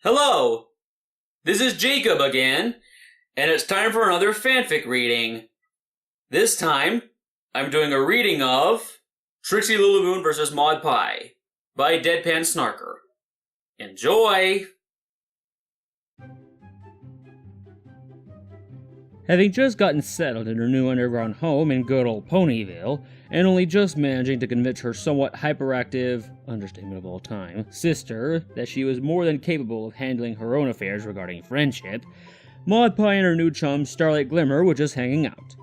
Hello, this is Jacob again, and it's time for another fanfic reading. This time, I'm doing a reading of Trixie Lulamoon vs. Maud Pie by Deadpan Snarker. Enjoy! Having just gotten settled in her new underground home in good old Ponyville, and only just managing to convince her somewhat hyperactive, understatement of all time, sister that she was more than capable of handling her own affairs regarding friendship, Maud Pie and her new chum Starlight Glimmer were just hanging out.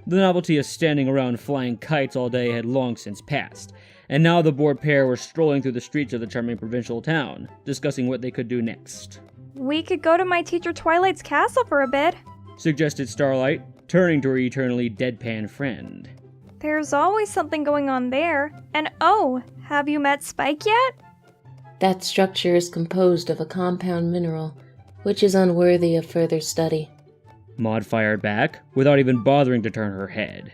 The novelty of standing around flying kites all day had long since passed, and now the bored pair were strolling through the streets of the charming provincial town, discussing what they could do next. We could go to my teacher Twilight's castle for a bit, suggested Starlight, turning to her eternally deadpan friend. There's always something going on there. And oh, have you met Spike yet? That structure is composed of a compound mineral, which is unworthy of further study. Maud fired back, without even bothering to turn her head.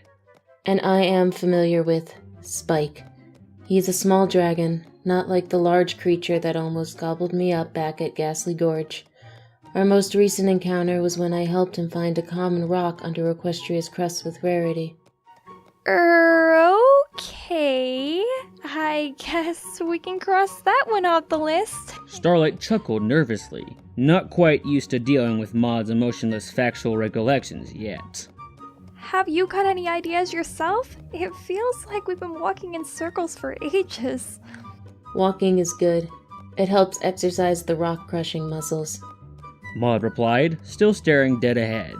And I am familiar with Spike. He's a small dragon, not like the large creature that almost gobbled me up back at Ghastly Gorge. Our most recent encounter was when I helped him find a common rock under Equestria's crest with rarity. Okay. I guess we can cross that one off the list. Starlight chuckled nervously, not quite used to dealing with Maud's emotionless factual recollections yet. Have you got any ideas yourself? It feels like we've been walking in circles for ages. Walking is good. It helps exercise the rock-crushing muscles. Maud replied, still staring dead ahead.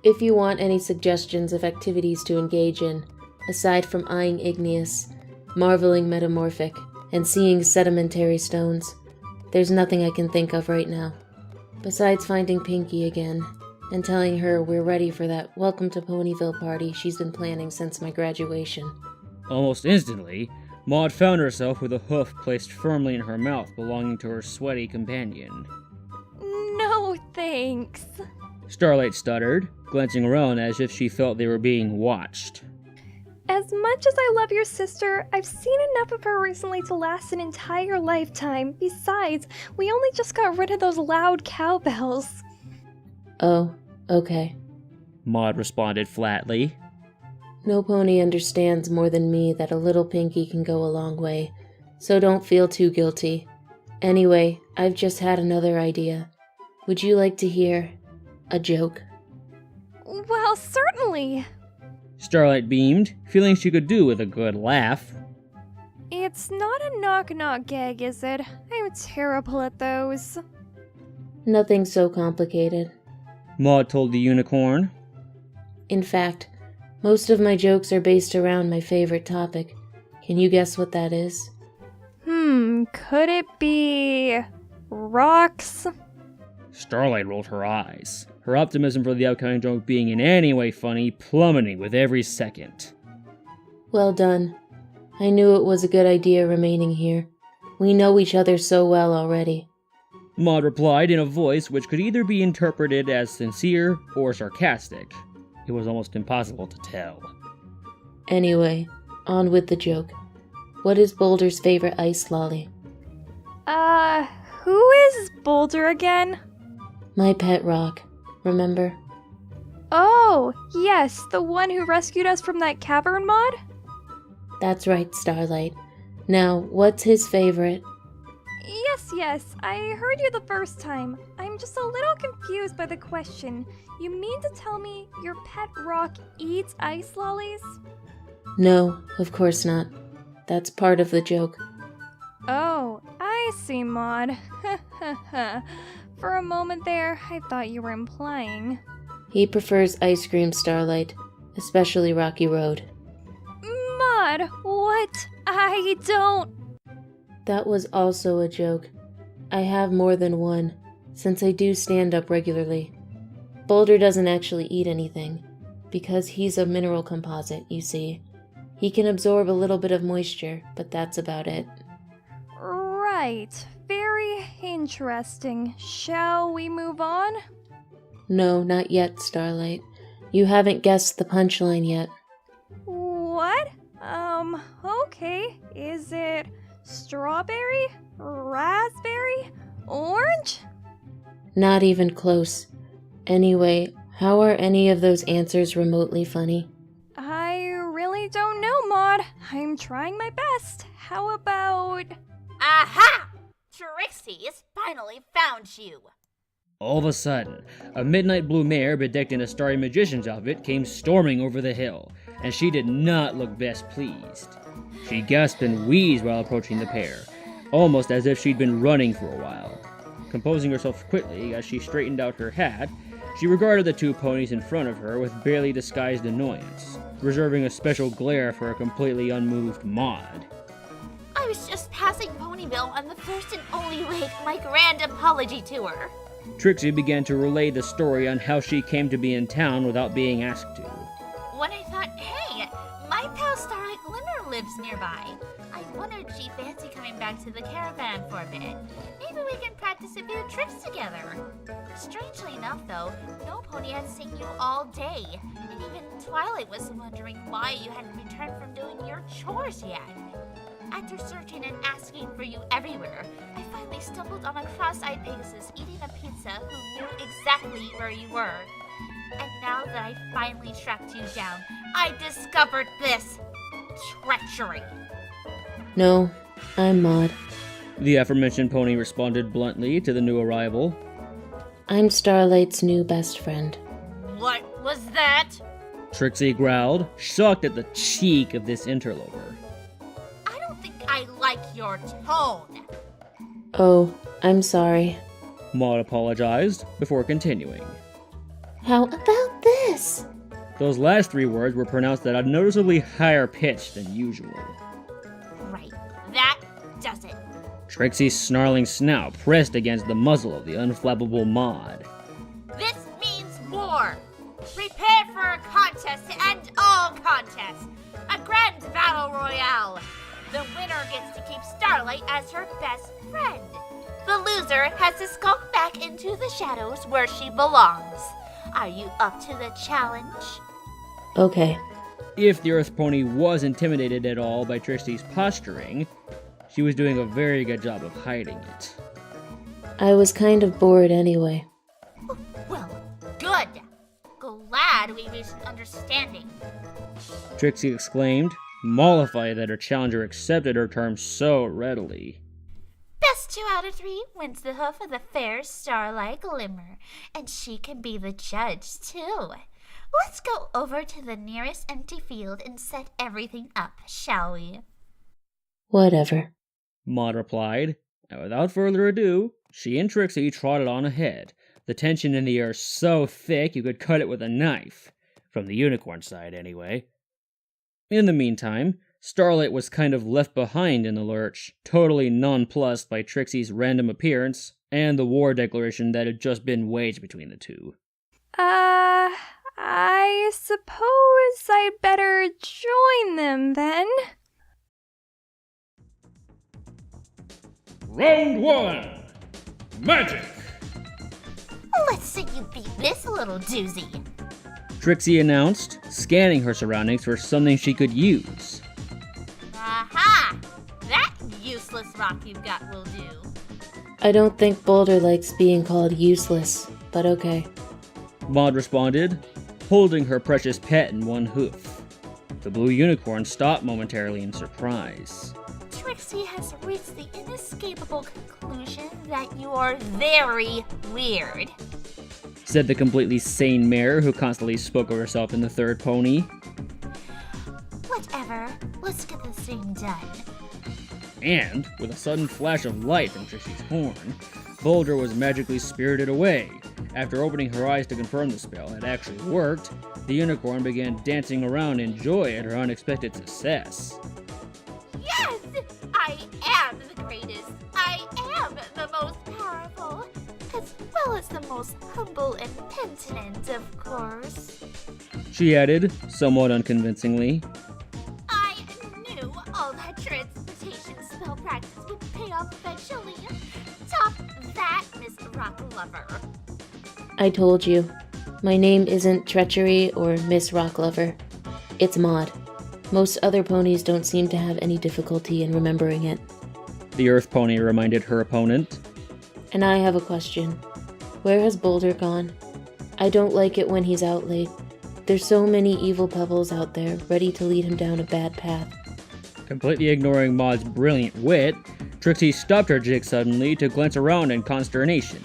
If you want any suggestions of activities to engage in, aside from eyeing igneous, marveling metamorphic, and seeing sedimentary stones, there's nothing I can think of right now. Besides finding Pinky again, and telling her we're ready for that welcome to Ponyville party she's been planning since my graduation. Almost instantly, Maud found herself with a hoof placed firmly in her mouth belonging to her sweaty companion. No thanks. Starlight stuttered, glancing around as if she felt they were being watched. As much as I love your sister, I've seen enough of her recently to last an entire lifetime. Besides, we only just got rid of those loud cowbells. Oh, okay. Maud responded flatly. No pony understands more than me that a little Pinky can go a long way, so don't feel too guilty. Anyway, I've just had another idea. Would you like to hear a joke? Well, certainly. Starlight beamed, feeling she could do with a good laugh. It's not a knock-knock gag, is it? I'm terrible at those. Nothing so complicated. Maud told the unicorn. In fact, most of my jokes are based around my favorite topic. Can you guess what that is? Could it be rocks? Starlight rolled her eyes, her optimism for the upcoming joke being in any way funny plummeting with every second. Well done. I knew it was a good idea remaining here. We know each other so well already. Maud replied in a voice which could either be interpreted as sincere or sarcastic. It was almost impossible to tell. Anyway, on with the joke. What is Boulder's favorite ice lolly? Who is Boulder again? My pet rock, remember? Oh, yes, the one who rescued us from that cavern mod? That's right, Starlight. Now, what's his favorite? Yes, I heard you the first time. I'm just a little confused by the question. You mean to tell me your pet rock eats ice lollies? No, of course not. That's part of the joke. Oh, I see, Maud. For a moment there, I thought you were implying. He prefers ice cream, Starlight, especially Rocky Road. Maud, what? I don't... That was also a joke. I have more than one, since I do stand up regularly. Boulder doesn't actually eat anything, because he's a mineral composite, you see. He can absorb a little bit of moisture, but that's about it. Right. Very interesting. Shall we move on? No, not yet, Starlight. You haven't guessed the punchline yet. What? Okay. Is it strawberry? Raspberry? Orange? Not even close. Anyway, how are any of those answers remotely funny? I really don't know, Maud. I'm trying my best. How about... Aha! Trixie's finally found you. All of a sudden, a midnight blue mare bedecked in a starry magician's outfit came storming over the hill, and she did not look best pleased. She gasped and wheezed while approaching the pair, almost as if she'd been running for a while. Composing herself quickly as she straightened out her hat, she regarded the two ponies in front of her with barely disguised annoyance, reserving a special glare for a completely unmoved Maud. I was just passing Ponyville on the first and only leg of my grand apology tour. Trixie began to relay the story on how she came to be in town without being asked to. When I thought, hey, my pal Starlight Glimmer lives nearby. I wondered if she'd fancy coming back to the caravan for a bit. Maybe we can practice a few tricks together. Strangely enough, though, no pony had seen you all day. And even Twilight was wondering why you hadn't returned from doing your chores yet. After searching and asking for you everywhere, I finally stumbled on a cross-eyed Pegasus eating a pizza who knew exactly where you were. And now that I finally tracked you down, I discovered this treachery. No, I'm Maud. The aforementioned pony responded bluntly to the new arrival. I'm Starlight's new best friend. What was that? Trixie growled, shocked at the cheek of this interloper. I don't think I like your tone. Oh, I'm sorry. Maud apologized before continuing. How about this? Those last three words were pronounced at a noticeably higher pitch than usual. Right, that does it. Trixie's snarling snout pressed against the muzzle of the unflappable Maud. This means war. Prepare for a contest to end all contests. A grand battle royale. The winner gets to keep Starlight as her best friend. The loser has to skulk back into the shadows where she belongs. Are you up to the challenge? Okay. If the Earth Pony was intimidated at all by Trixie's posturing, she was doing a very good job of hiding it. I was kind of bored anyway. Well, good. Glad we reached an understanding. Trixie exclaimed, mollified that her challenger accepted her terms so readily. Best 2 out of 3 wins the hoof of the fair Starlight Glimmer, and she can be the judge, too. Let's go over to the nearest empty field and set everything up, shall we? Whatever. Maud replied, and without further ado, she and Trixie trotted on ahead, the tension in the air so thick you could cut it with a knife. From the unicorn side, anyway. In the meantime, Starlight was kind of left behind in the lurch, totally nonplussed by Trixie's random appearance and the war declaration that had just been waged between the two. I suppose I'd better join them then. Round 1. Magic! Let's see you beat this little doozy. Trixie announced, scanning her surroundings for something she could use. Aha! That useless rock you've got will do. I don't think Boulder likes being called useless, but okay. Maud responded, holding her precious pet in one hoof. The blue unicorn stopped momentarily in surprise. Trixie has reached the inescapable conclusion that you are very weird. Said the completely sane mare who constantly spoke of herself in the third pony. Whatever, let's get this thing done. And, with a sudden flash of light from Trixie's horn, Boulder was magically spirited away. After opening her eyes to confirm the spell had actually worked, the unicorn began dancing around in joy at her unexpected success. Yes! I am the greatest! I am the most powerful! As well as the most humble and penitent, of course. She added, somewhat unconvincingly. I knew all that transportation spell practice would pay off eventually. Top that, Miss Rock Lover. I told you. My name isn't Treachery or Miss Rock Lover. It's Maud. Most other ponies don't seem to have any difficulty in remembering it. The Earth Pony reminded her opponent. And I have a question. Where has Boulder gone? I don't like it when he's out late. There's so many evil pebbles out there, ready to lead him down a bad path. Completely ignoring Maud's brilliant wit, Trixie stopped her jig suddenly to glance around in consternation.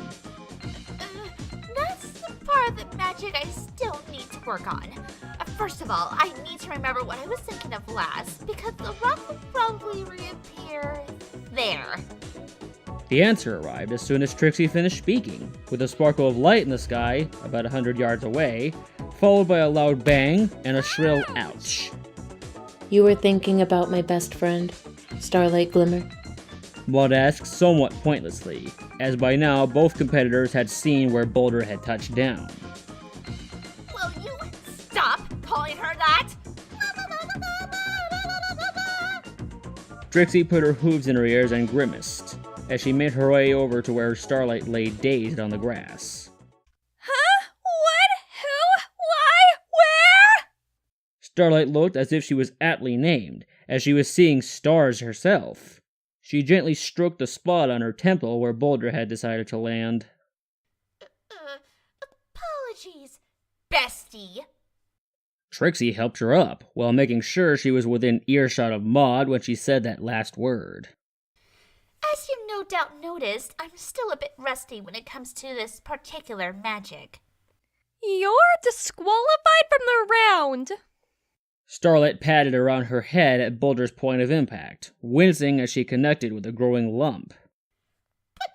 That's the part of the magic I still need to work on. First of all, I need to remember what I was thinking of last, because the rock will probably reappear there. The answer arrived as soon as Trixie finished speaking, with a sparkle of light in the sky, about 100 yards away, followed by a loud bang and a shrill ouch. You were thinking about my best friend, Starlight Glimmer? Maud asked somewhat pointlessly, as by now both competitors had seen where Boulder had touched down. Will you stop calling her that? Trixie put her hooves in her ears and grimaced, as she made her way over to where Starlight lay dazed on the grass. Huh? What? Who? Why? Where? Starlight looked as if she was aptly named, as she was seeing stars herself. She gently stroked the spot on her temple where Boulder had decided to land. Apologies, bestie. Trixie helped her up, while making sure she was within earshot of Maud when she said that last word. As you no doubt noticed, I'm still a bit rusty when it comes to this particular magic. You're disqualified from the round. Starlight patted around her head at Boulder's point of impact, wincing as she connected with a growing lump. But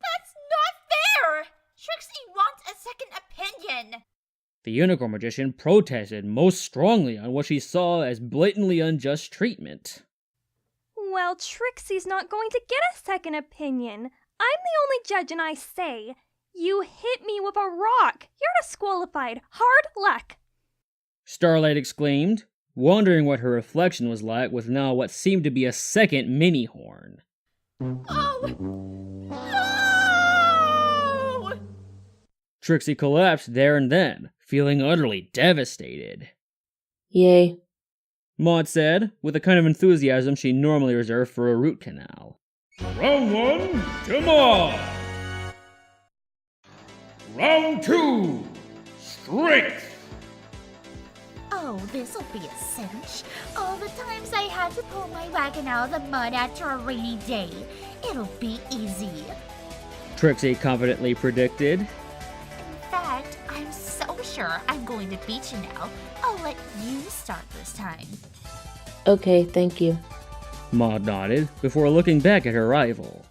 that's not fair! Trixie wants a second opinion! The unicorn magician protested most strongly on what she saw as blatantly unjust treatment. Well, Trixie's not going to get a second opinion. I'm the only judge and I say, you hit me with a rock. You're disqualified. Hard luck. Starlight exclaimed, wondering what her reflection was like with now what seemed to be a second mini-horn. Oh! No! Trixie collapsed there and then, feeling utterly devastated. Yay. Maud said, with the kind of enthusiasm she normally reserved for a root canal. Round 1, to Maud. Round 2, strength. Oh, this'll be a cinch. All the times I had to pull my wagon out of the mud after a rainy day. It'll be easy. Trixie confidently predicted. In fact, I'm so sure I'm going to beat you now. I'll let you start this time. Okay, thank you. Maud nodded, before looking back at her rival.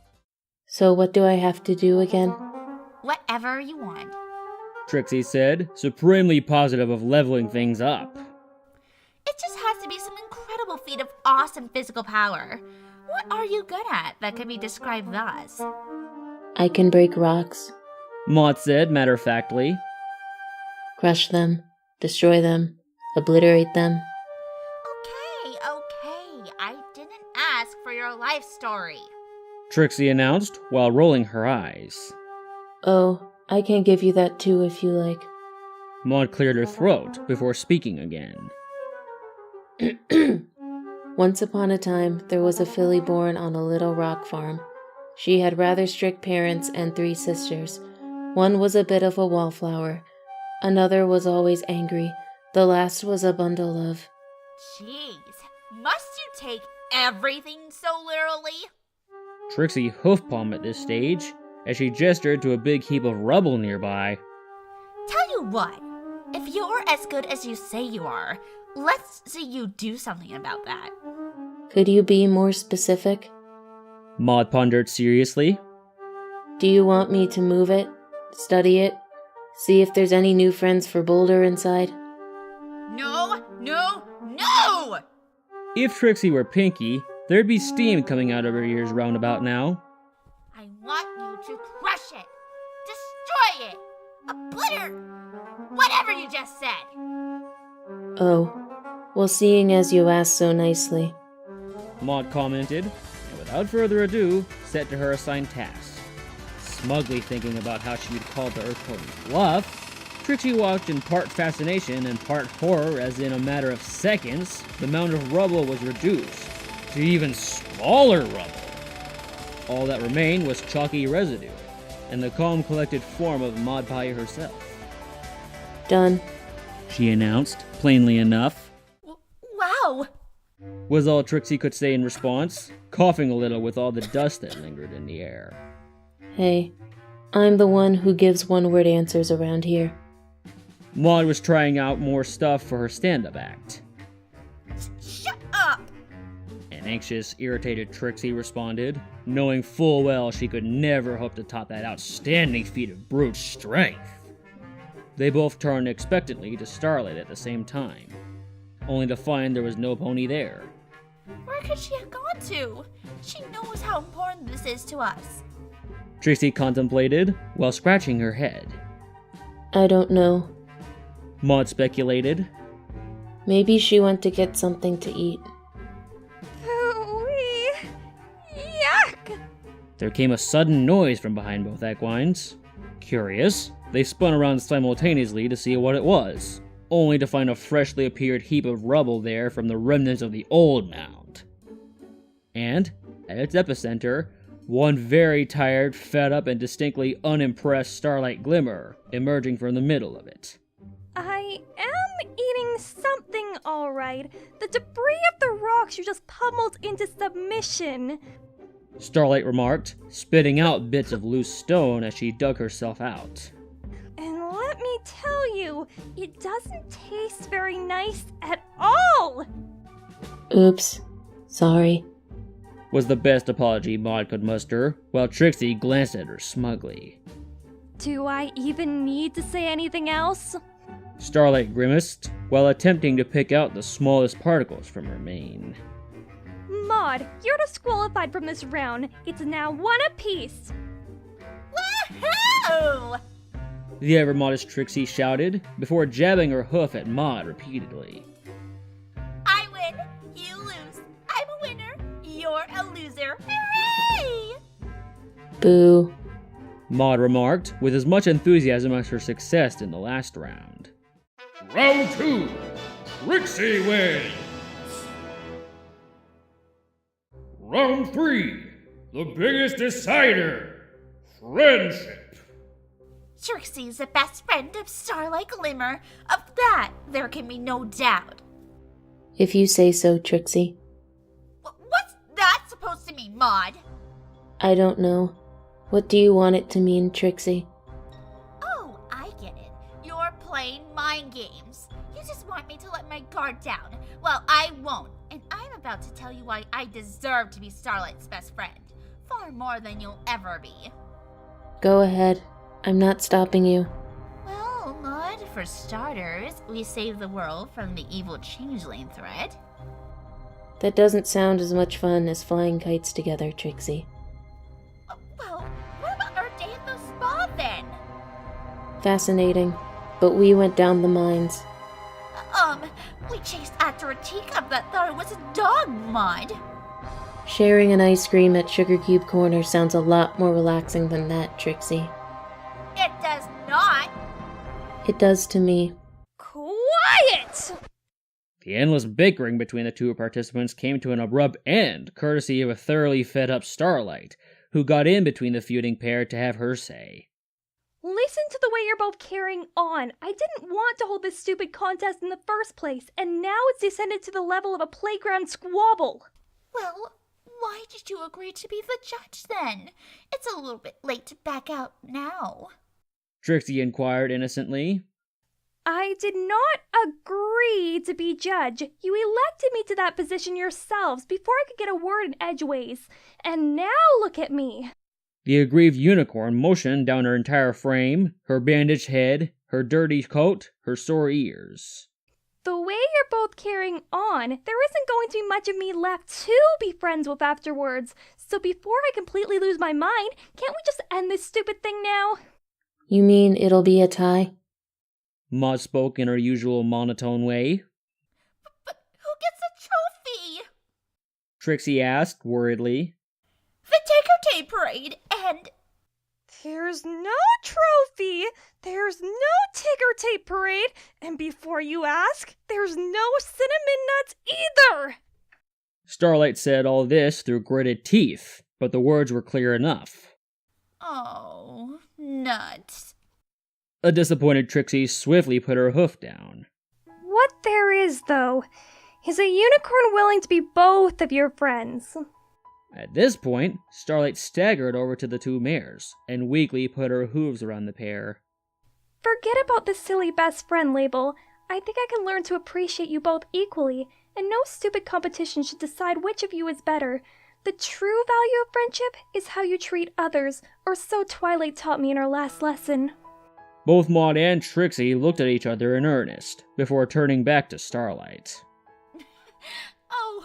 So what do I have to do again? Whatever you want. Trixie said, supremely positive of leveling things up. It just has to be some incredible feat of awesome physical power. What are you good at that can be described thus? I can break rocks, Maud said matter-of-factly. crush them, destroy them, obliterate them. Okay. I didn't ask for your life story. Trixie announced, while rolling her eyes. Oh, I can give you that too if you like. Maud cleared her throat before speaking again. Once upon a time, there was a filly born on a little rock farm. She had rather strict parents and 3 sisters. One was a bit of a wallflower. Another was always angry. The last was a bundle of... Jeez, must you take everything so literally? Trixie hoof-palmed at this stage, as she gestured to a big heap of rubble nearby. Tell you what, if you're as good as you say you are, let's see you do something about that. Could you be more specific? Maud pondered seriously. Do you want me to move it? Study it? See if there's any new friends for Boulder inside? No! If Trixie were Pinky, there'd be steam coming out of her ears roundabout now. I want you to crush it, destroy it, obliterate, whatever you just said. Oh, well, seeing as you asked so nicely. Maud commented, and without further ado, set to her assigned task. Smugly thinking about how she would call the Earth Pony's bluff, Trixie watched in part fascination and part horror as in a matter of seconds, the amount of rubble was reduced to even smaller rubble. All that remained was chalky residue, and the calm collected form of Maud Pie herself. Done. She announced, plainly enough, Wow! was all Trixie could say in response, coughing a little with all the dust that lingered in the air. Hey, I'm the one who gives one-word answers around here. Maud was trying out more stuff for her stand-up act. Shut up! An anxious, irritated Trixie responded, knowing full well she could never hope to top that outstanding feat of brute strength. They both turned expectantly to Starlight at the same time, only to find there was no pony there. Where could she have gone to? She knows how important this is to us. Trixie contemplated, while scratching her head. I don't know. Maud speculated. Maybe she went to get something to eat. Ooh-wee. Yuck! There came a sudden noise from behind both equines. Curious, they spun around simultaneously to see what it was, only to find a freshly appeared heap of rubble there from the remnants of the old mound. And, at its epicenter, one very tired, fed up, and distinctly unimpressed Starlight Glimmer emerging from the middle of it. I am eating something alright. The debris of the rocks you just pummeled into submission. Starlight remarked, spitting out bits of loose stone as she dug herself out. And let me tell you, it doesn't taste very nice at all! Oops. Sorry. Was the best apology Maud could muster, while Trixie glanced at her smugly. Do I even need to say anything else? Starlight grimaced, while attempting to pick out the smallest particles from her mane. Maud, you're disqualified from this round. It's now one apiece. Woohoo! The ever-modest Trixie shouted, before jabbing her hoof at Maud repeatedly. I win, you lose. I'm a winner, you're a loser. Hooray! Boo. Maud remarked, with as much enthusiasm as her success in the last round. Round 2. Trixie wins. Round 3. The biggest decider. Friendship. Trixie's the best friend of Starlight Glimmer. Of that, there can be no doubt. If you say so, Trixie. What's that supposed to mean, Maud? I don't know. What do you want it to mean, Trixie? Oh, I get it. You're playing mind games. You just want me to let my guard down. Well, I won't. And I'm about to tell you why I deserve to be Starlight's best friend. Far more than you'll ever be. Go ahead. I'm not stopping you. Well, Maud, for starters, we saved the world from the evil changeling threat. That doesn't sound as much fun as flying kites together, Trixie. Well, what about our day at the spa then? Fascinating. But we went down the mines. We chased after a teacup that thought it was a dog, Maud. Sharing an ice cream at Sugar Cube Corner sounds a lot more relaxing than that, Trixie. It does not. It does to me. Quiet! The endless bickering between the two participants came to an abrupt end, courtesy of a thoroughly fed-up Starlight, who got in between the feuding pair to have her say. Listen to the way you're both carrying on. I didn't want to hold this stupid contest in the first place, and now it's descended to the level of a playground squabble. Well, why did you agree to be the judge then? It's a little bit late to back out now. Trixie inquired innocently. I did not agree to be judge. You elected me to that position yourselves before I could get a word in edgeways. And now look at me. The aggrieved unicorn motioned down her entire frame, her bandaged head, her dirty coat, her sore ears. The way you're both carrying on, there isn't going to be much of me left to be friends with afterwards. So before I completely lose my mind, can't we just end this stupid thing now? You mean it'll be a tie? Maud spoke in her usual monotone way. But who gets a trophy? Trixie asked, worriedly. The Ticker Tape Parade, and... There's no trophy, there's no ticker tape parade, and before you ask, there's no cinnamon nuts either! Starlight said all this through gritted teeth, but the words were clear enough. Oh, nuts. A disappointed Trixie swiftly put her hoof down. What there is, though, is a unicorn willing to be both of your friends. At this point, Starlight staggered over to the two mares and weakly put her hooves around the pair. Forget about the silly best friend label. I think I can learn to appreciate you both equally, and no stupid competition should decide which of you is better. The true value of friendship is how you treat others, or so Twilight taught me in our last lesson. Both Maud and Trixie looked at each other in earnest, before turning back to Starlight. Oh,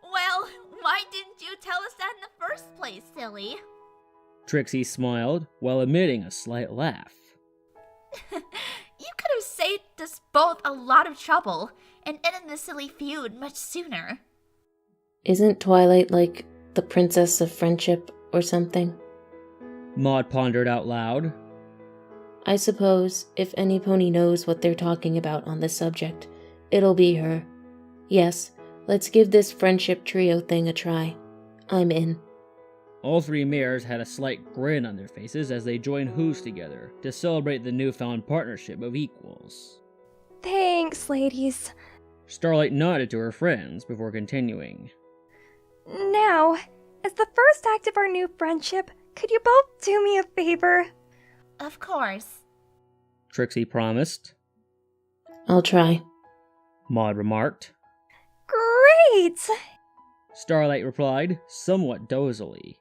well, why didn't you tell us that in the first place, silly? Trixie smiled, while emitting a slight laugh. You could have saved us both a lot of trouble and ended the silly feud much sooner. Isn't Twilight like the princess of friendship or something? Maud pondered out loud. I suppose if any pony knows what they're talking about on this subject, it'll be her. Yes, let's give this friendship trio thing a try. I'm in. All three mares had a slight grin on their faces as they joined hooves together to celebrate the newfound partnership of equals. Thanks, ladies. Starlight nodded to her friends before continuing. Now, as the first act of our new friendship, could you both do me a favor? Of course. Trixie promised. I'll try. Maud remarked. Great! Starlight replied, somewhat dozily.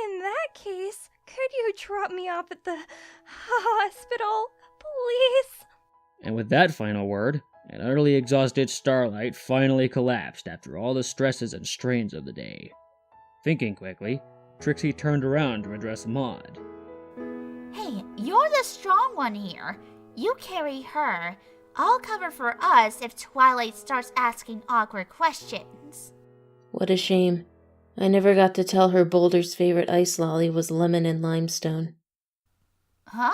In that case, could you drop me off at the hospital, please? And with that final word, an utterly exhausted Starlight finally collapsed after all the stresses and strains of the day. Thinking quickly, Trixie turned around to address Maud. Hey, you're the strong one here. You carry her. I'll cover for us if Twilight starts asking awkward questions. What a shame. I never got to tell her Boulder's favorite ice lolly was lemon and limestone. Huh?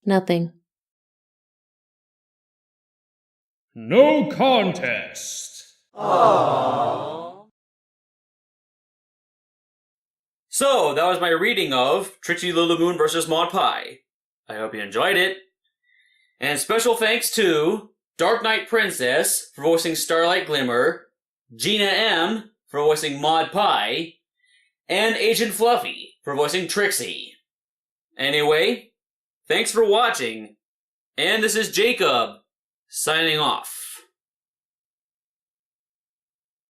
Nothing. No contest. So, that was my reading of Trixie Lulamoon vs. Maud Pie. I hope you enjoyed it. And special thanks to DarkNightPrincess for voicing Starlight Glimmer, Gina M for voicing Maud Pie, and Agent Fluffy for voicing Trixie. Anyway, thanks for watching, and this is Jacob, signing off.